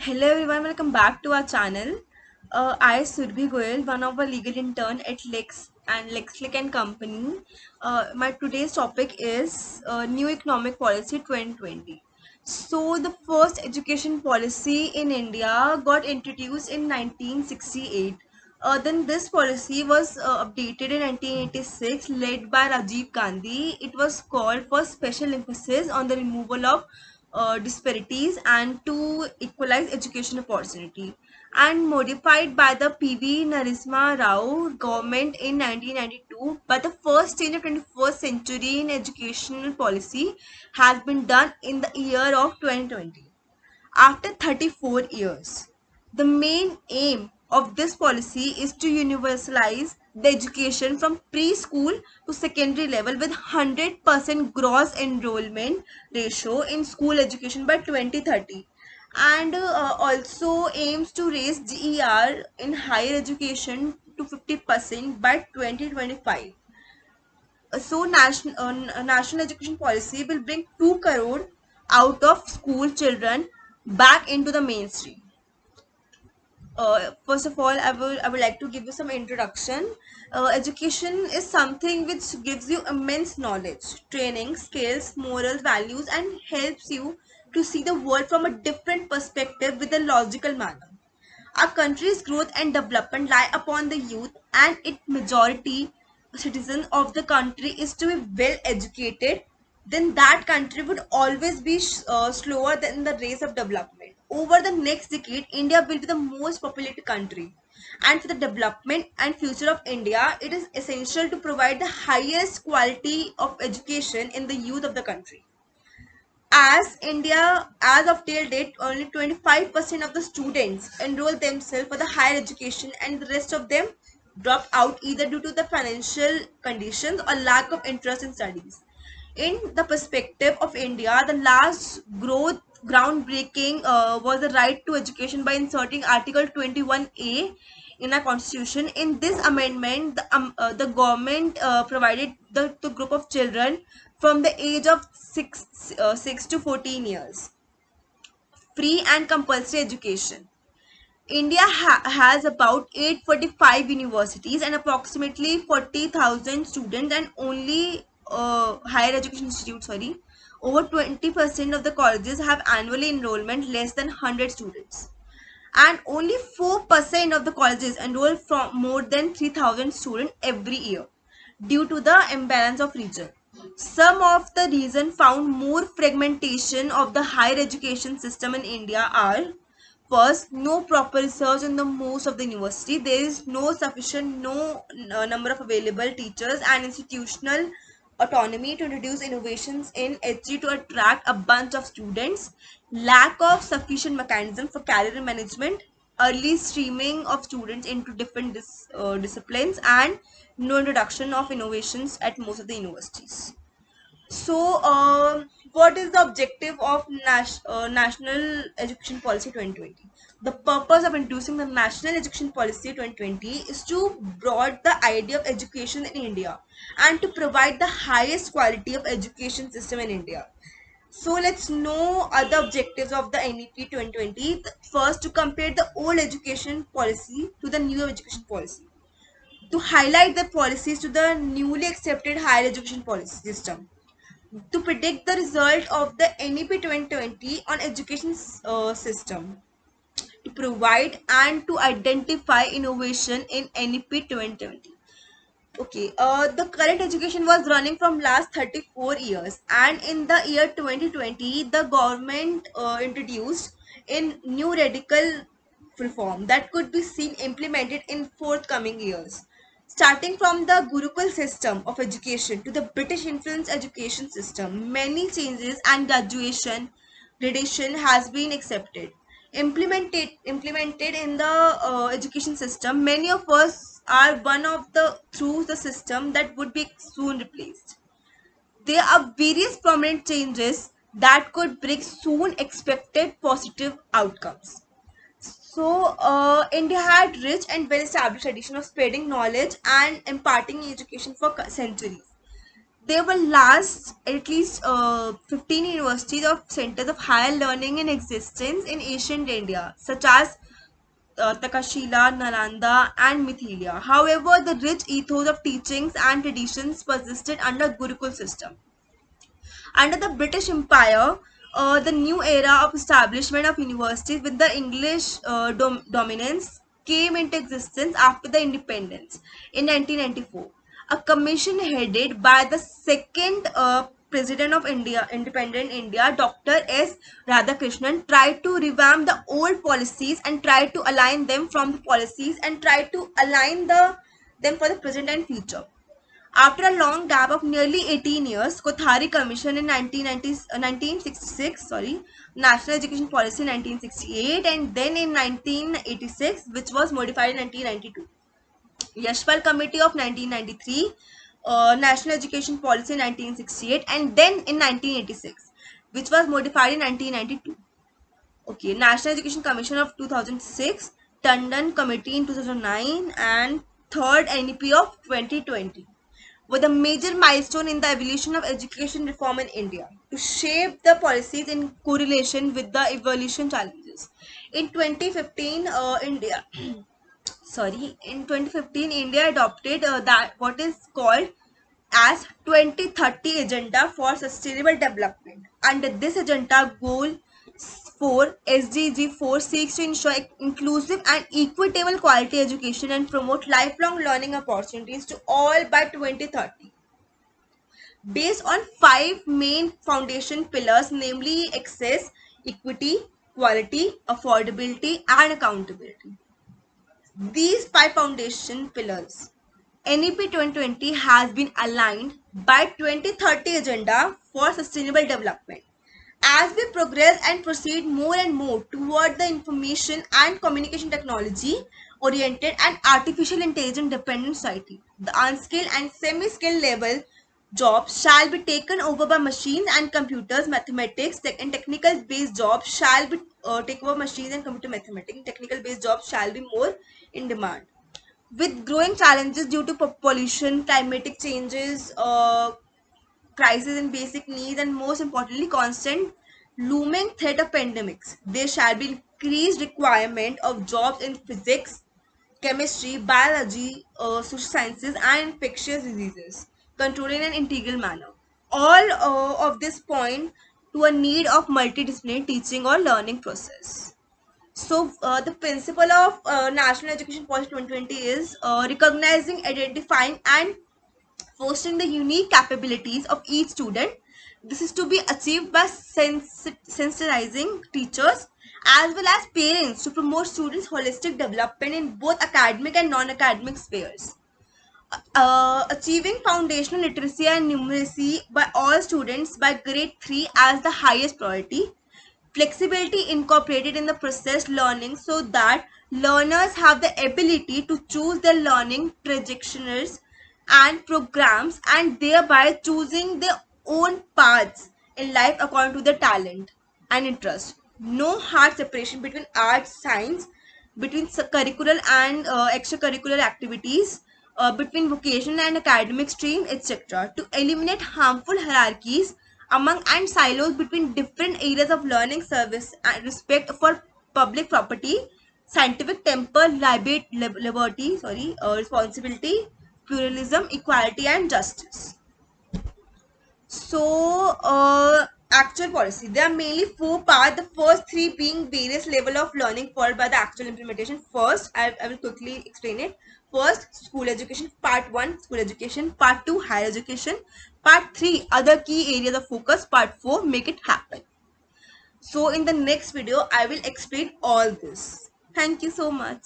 Hello everyone, welcome back to our channel. I Surbhi Goyal, one of our legal intern at Lex and LexLick and Company. My today's topic is New Economic Policy 2020. So the first education policy in India got introduced in 1968. Then this policy was updated in 1986, led by Rajiv Gandhi. It was called for special emphasis on the removal of disparities and to equalize education opportunity, and modified by the PV Narasimha Rao government in 1992. But the first change of 21st century in educational policy has been done in the year of 2020. After 34 years, the main aim of this policy is to universalize the education from preschool to secondary level with 100% gross enrollment ratio in school education by 2030, and also aims to raise GER in higher education to 50% by 2025. National education policy will bring 2 crore out of school children back into the mainstream. First of all, I would like to give you some introduction. Education is something which gives you immense knowledge, training, skills, morals, values, and helps you to see the world from a different perspective with a logical manner. Our country's growth and development lie upon the youth, and its majority citizens of the country is to be well educated, then that country would always be slower than the race of development. Over the next decade, India will be the most populated country. And for the development and future of India, it is essential to provide the highest quality of education in the youth of the country. As India, as of till date, only 25% of the students enroll themselves for the higher education, and the rest of them drop out either due to the financial conditions or lack of interest in studies. In the perspective of India, the last growth groundbreaking was the right to education by inserting Article 21A in our constitution. In this amendment, the government provided the group of children from the age of 6 to 14 years free and compulsory education. India has about 845 universities and approximately 40,000 students, and only higher education institutes, sorry, over 20% of the colleges have annually enrollment less than 100 students, and only 4% of the colleges enroll from more than 3,000 students every year due to the imbalance of region. Some of the reasons found more fragmentation of the higher education system in India are: first, no proper research in the most of the university. There is no sufficient no number of available teachers and institutional autonomy to introduce innovations in HG to attract a bunch of students. Lack of sufficient mechanism for career management, early streaming of students into different disciplines, and no introduction of innovations at most of the universities. So, what is the objective of National Education Policy 2020? The purpose of introducing the National Education Policy 2020 is to broaden the idea of education in India and to provide the highest quality of education system in India. So let's know other objectives of the NEP 2020. First, to compare the old education policy to the new education policy. To highlight the policies to the newly accepted higher education policy system, to predict the result of the NEP 2020 on education system, to provide and to identify innovation in NEP 2020. Okay, the current education was running from last 34 years, and in the year 2020, the government introduced in new radical reform that could be seen implemented in forthcoming years. Starting from the Gurukul system of education to the British influence education system, many changes and graduation gradation has been accepted implemented in the education system. Many of us are one of the through the system that would be soon replaced. There are various prominent changes that could bring soon expected positive outcomes. So, India had rich and well-established tradition of spreading knowledge and imparting education for centuries. There were last at least 15 universities of centers of higher learning in existence in ancient India, such as Takashila, Nalanda, and Mithilia. However, the rich ethos of teachings and traditions persisted under Gurukul system. Under the British Empire, the new era of establishment of universities with the English dominance came into existence after the independence in 1994. A commission headed by the second President of India, independent India, Dr. S. Radhakrishnan, tried to revamp the old policies and tried to align them from the policies and tried to align them for the present and future. After a long gap of nearly 18 years, Kothari Commission in 1966, National Education Policy in 1968, and then in 1986, which was modified in 1992. Yashpal Committee of 1993, National Education Policy in 1968, and then in 1986, which was modified in 1992. Okay, National Education Commission of 2006, Tandon Committee in 2009, and third NEP of 2020 were the major milestone in the evolution of education reform in India to shape the policies in correlation with the evolution challenges. In 2015, in 2015, India adopted that what is called as 2030 Agenda for Sustainable Development. Under this agenda, goal 4 SDG 4 seeks to ensure inclusive and equitable quality education and promote lifelong learning opportunities to all by 2030 based on five main foundation pillars, namely access, equity, quality, affordability, and accountability. These five foundation pillars, NEP 2020 has been aligned by 2030 Agenda for Sustainable Development. As we progress and proceed more and more toward the information and communication technology oriented and artificial intelligence dependent society, the unskilled and semi-skilled level jobs shall be taken over by machines and computers, mathematics, and technical based jobs shall be take over machines and computer mathematics. Technical based jobs shall be more in demand. With growing challenges due to pollution, climatic changes, crisis in basic needs, and most importantly, constant looming threat of pandemics, there shall be increased requirement of jobs in physics, chemistry, biology, social sciences, and infectious diseases, controlled in an integral manner. All of this point to a need of multidisciplinary teaching or learning process. So, the principle of National Education Policy 2020 is recognizing, identifying, and fostering the unique capabilities of each student. This is to be achieved by sensitizing teachers as well as parents to promote students' holistic development in both academic and non-academic spheres. Achieving foundational literacy and numeracy by all students by grade 3 as the highest priority. Flexibility incorporated in the process learning so that learners have the ability to choose their learning trajectories and programs and thereby choosing their own paths in life according to their talent and interest. No hard separation between arts, science, between curricular and extracurricular activities, between vocational and academic stream, etc. To eliminate harmful hierarchies among and silos between different areas of learning service and respect for public property, scientific temper, liberty, responsibility, pluralism, equality, and justice. So, actual policy. There are mainly four parts. The first three being various level of learning followed by the actual implementation. First, I will quickly explain it. First, school education. Part 1, school education. Part 2, higher education. Part 3, other key areas of focus. Part 4, make it happen. So, in the next video, I will explain all this. Thank you so much.